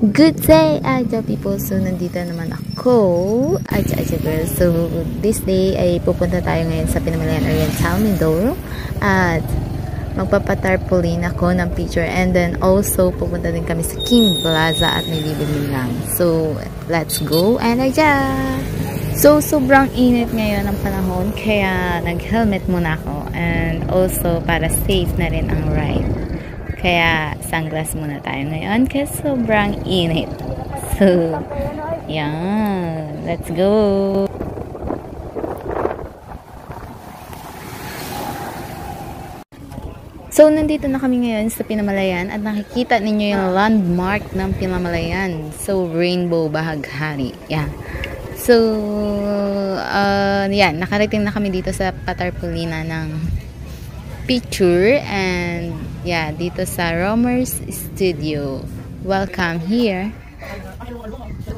Good day, Aja people. So, nandito naman ako, Aja girl. So, this day ay pupunta tayo ngayon sa Pinamalayan Oriental, Mindoro. At magpapatarpaulin ako ng picture. And then, also, pupunta din kami sa King Plaza at may bibili lang. So, let's go. And Aja! So, sobrang init ngayon ang panahon. Kaya, nag-helmet muna ako. And also, para safe na rin ang ride. Kaya, sunglass muna tayo ngayon kasi sobrang init. So, yan. Let's go! So, nandito na kami ngayon sa Pinamalayan at nakikita ninyo yung landmark ng Pinamalayan. So, Rainbow Bahaghari. Yan. So, yan. Nakarating na kami dito sa patarpaulina ng picture and yeah, dito sa Romer's Studio. Welcome here.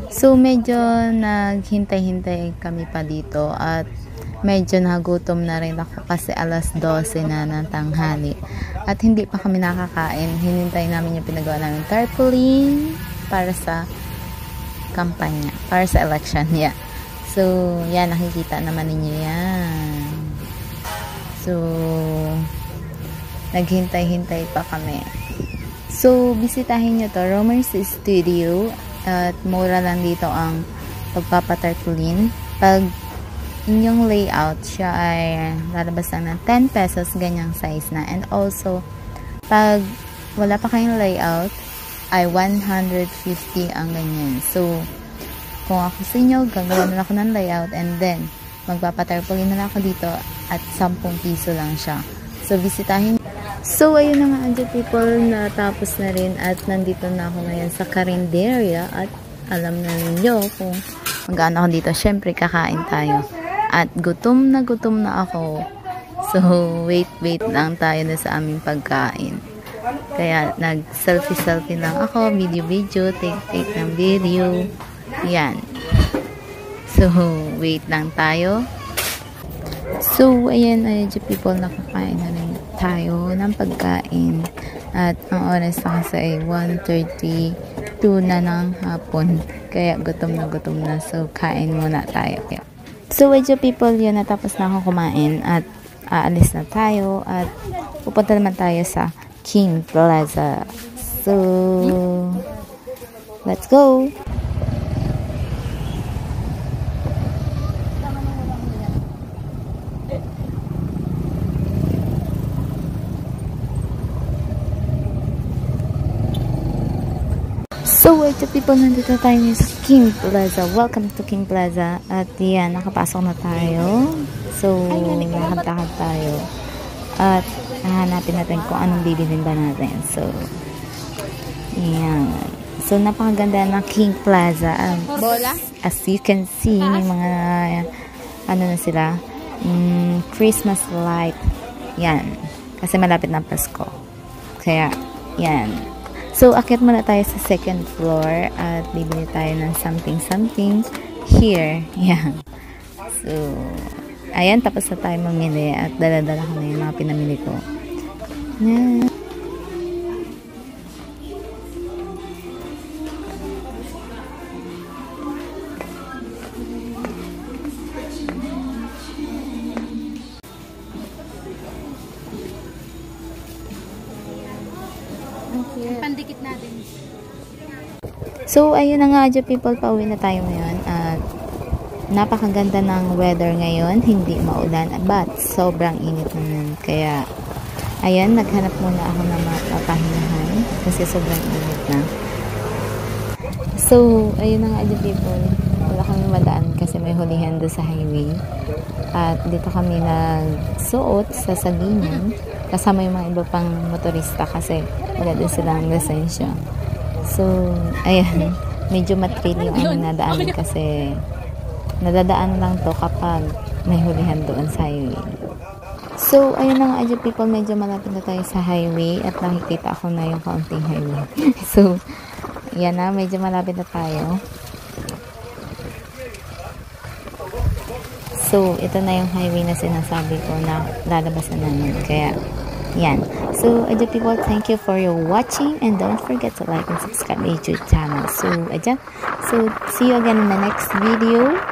So, medyo naghintay-hintay kami pa dito at medyo nagutom na rin ako kasi alas 12 na ng tanghali. At hindi pa kami nakakain. Hinintay namin yung pinagawa namin tarpaulin para sa kampanya, para sa election. Yeah. So, yan, nakikita naman ninyo yan. So, naghintay-hintay pa kami. So, bisitahin nyo to, Romer's Studio. At mura lang dito ang pagpapatarpaulin. Pag inyong layout, siya ay lalabas lang ng 10 pesos, ganyang size na. And also, pag wala pa kayong layout, ay 150 ang ganyan. So, kung ako sa inyo, gagawa na ako ng layout and then, magpapatarpaulin na ako dito at 10 piso lang siya. So, bisitahin. So, ayun na nga, Aja people, natapos na rin at nandito na ako ngayon sa Carinderia at alam na ninyo kung magkano ako dito. Syempre, kakain tayo. At gutom na ako. So, wait lang tayo na sa aming pagkain. Kaya, nag-selfie lang ako, video, take ng video. Yan. So, wait lang tayo. So, ayan, Aja people, nakakain na rin tayo ng pagkain. At ang oras na kasi ay 1:32 na ng hapon. Kaya gutom na. So, kain muna tayo. So, Aja people, yun, natapos na ako kumain. At aalis na tayo. At pupunta naman tayo sa King Plaza. So, let's go! So, ito people, nandito tayo sa King Plaza. Welcome to King Plaza. At yan, nakapasok na tayo. So, lakad-lakad tayo. At hahanapin natin kung anong bibilin ba natin. So, yan. So, napakaganda ng King Plaza. Bola? As you can see, may mga, ano na sila, Christmas light. Yan. Kasi malapit na Pasko. Kaya, yan. So, akit muna tayo sa second floor at bibili tayo ng something here. Yan. So, ayan, tapos na tayo mamili at dala-dala ko na yung mga pinamili ko. Yan. Pandikit natin. So, ayun na nga, Aja people, pauwi na tayo ngayon at napakaganda ng weather ngayon, hindi maulan but sobrang init naman. Kaya, ayan, naghanap muna ako ng mapapahinahan kasi sobrang init na. So, ayun na nga, Aja people, wala kami madaan kasi may hulihan doon sa highway. At dito kami nagsuot sa Sagingan kasama yung mga iba pang motorista kasi wala din silang lisensya. So, ayan, medyo matrail yung aming nadaanan kasi nadadaan lang to kapag may hulihan doon sa highway. So, ayun na nga, Aja people, medyo malapit na tayo sa highway at nakikita ako na yung kaunting highway. So, yan na, medyo malapit na tayo. So, ito na yung highway na sinasabi ko na lalabasan namin. Kaya, Yan. So, adya people, thank you for your watching and don't forget to like and subscribe my YouTube channel. So, adya. So, see you again in the next video.